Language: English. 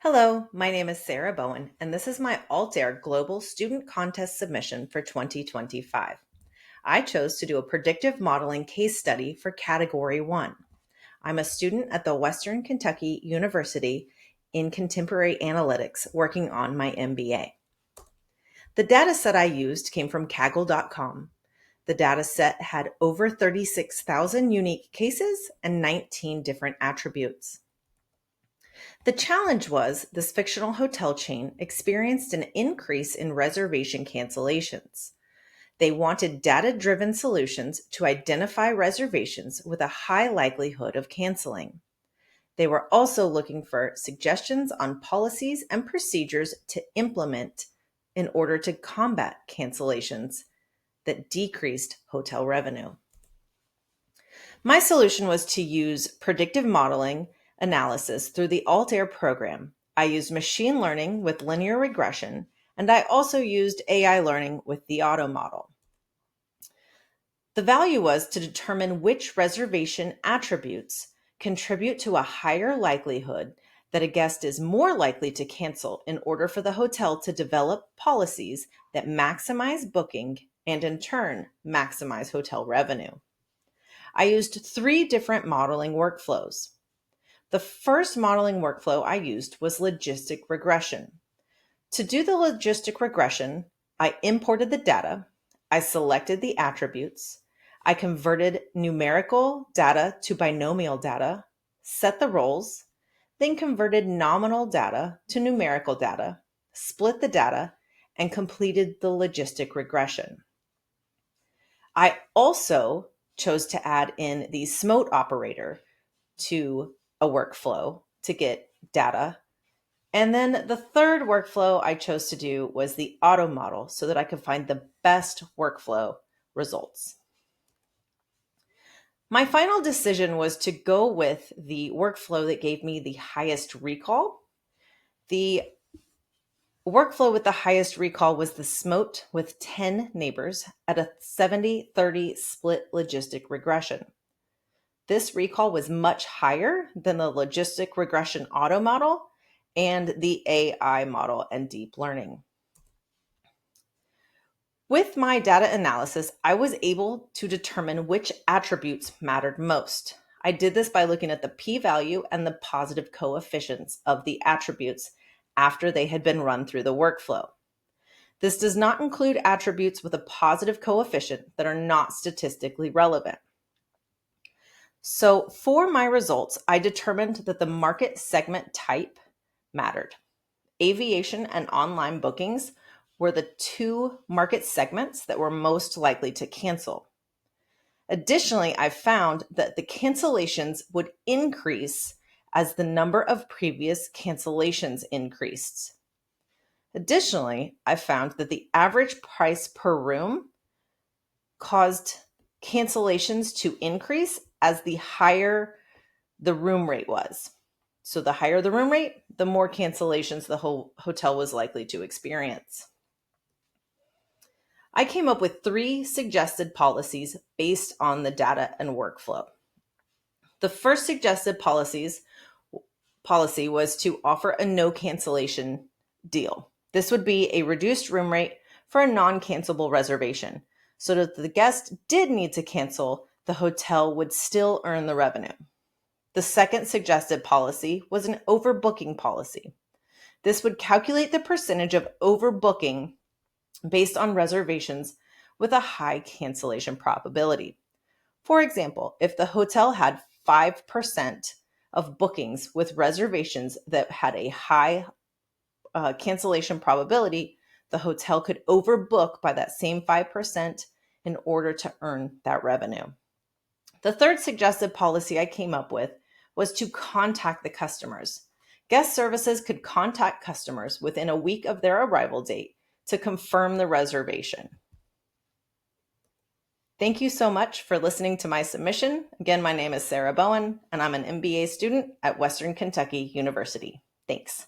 Hello, my name is Sarah Bowen, and this is my Altair Global Student Contest submission for 2025. I chose to do a predictive modeling case study for Category 1. I'm a student at the Western Kentucky University in Contemporary Analytics working on my MBA. The data set I used came from Kaggle.com. The data set had over 36,000 unique cases and 19 different attributes. The challenge was this fictional hotel chain experienced an increase in reservation cancellations. They wanted data-driven solutions to identify reservations with a high likelihood of canceling. They were also looking for suggestions on policies and procedures to implement in order to combat cancellations that decreased hotel revenue. My solution was to use predictive modeling analysis through the Altair program. I used machine learning with linear regression, and I also used AI learning with the auto model. The value was to determine which reservation attributes contribute to a higher likelihood that a guest is more likely to cancel in order for the hotel to develop policies that maximize booking and in turn maximize hotel revenue. I used 3 different modeling workflows. The first modeling workflow I used was logistic regression. To do the logistic regression, I imported the data, I selected the attributes, I converted numerical data to binomial data, set the roles, then converted nominal data to numerical data, split the data, and completed the logistic regression. I also chose to add in the SMOTE operator to a workflow to get data. And then the third workflow I chose to do was the auto model so that I could find the best workflow results. My final decision was to go with the workflow that gave me the highest recall. The workflow with the highest recall was the SMOTE with 10 neighbors at a 70-30 split logistic regression. This recall was much higher than the logistic regression auto model and the AI model and deep learning. With my data analysis, I was able to determine which attributes mattered most. I did this by looking at the p-value and the positive coefficients of the attributes after they had been run through the workflow. This does not include attributes with a positive coefficient that are not statistically relevant. So for my results, I determined that the market segment type mattered. Aviation and online bookings were the 2 market segments that were most likely to cancel. Additionally, I found that the cancellations would increase as the number of previous cancellations increased. Additionally, I found that the average price per room caused cancellations to increase as the higher the room rate was. So the higher the room rate, the more cancellations the whole hotel was likely to experience. I came up with 3 suggested policies based on the data and workflow. The first suggested policy was to offer a no cancellation deal. This would be a reduced room rate for a non-cancelable reservation, so that if the guest did need to cancel, the hotel would still earn the revenue. The second suggested policy was an overbooking policy. This would calculate the percentage of overbooking based on reservations with a high cancellation probability. For example, if the hotel had 5% of bookings with reservations that had a high cancellation probability, the hotel could overbook by that same 5% in order to earn that revenue. The third suggested policy I came up with was to contact the customers. Guest services could contact customers within a week of their arrival date to confirm the reservation. Thank you so much for listening to my submission. Again, my name is Sarah Bowen, and I'm an MBA student at Western Kentucky University. Thanks.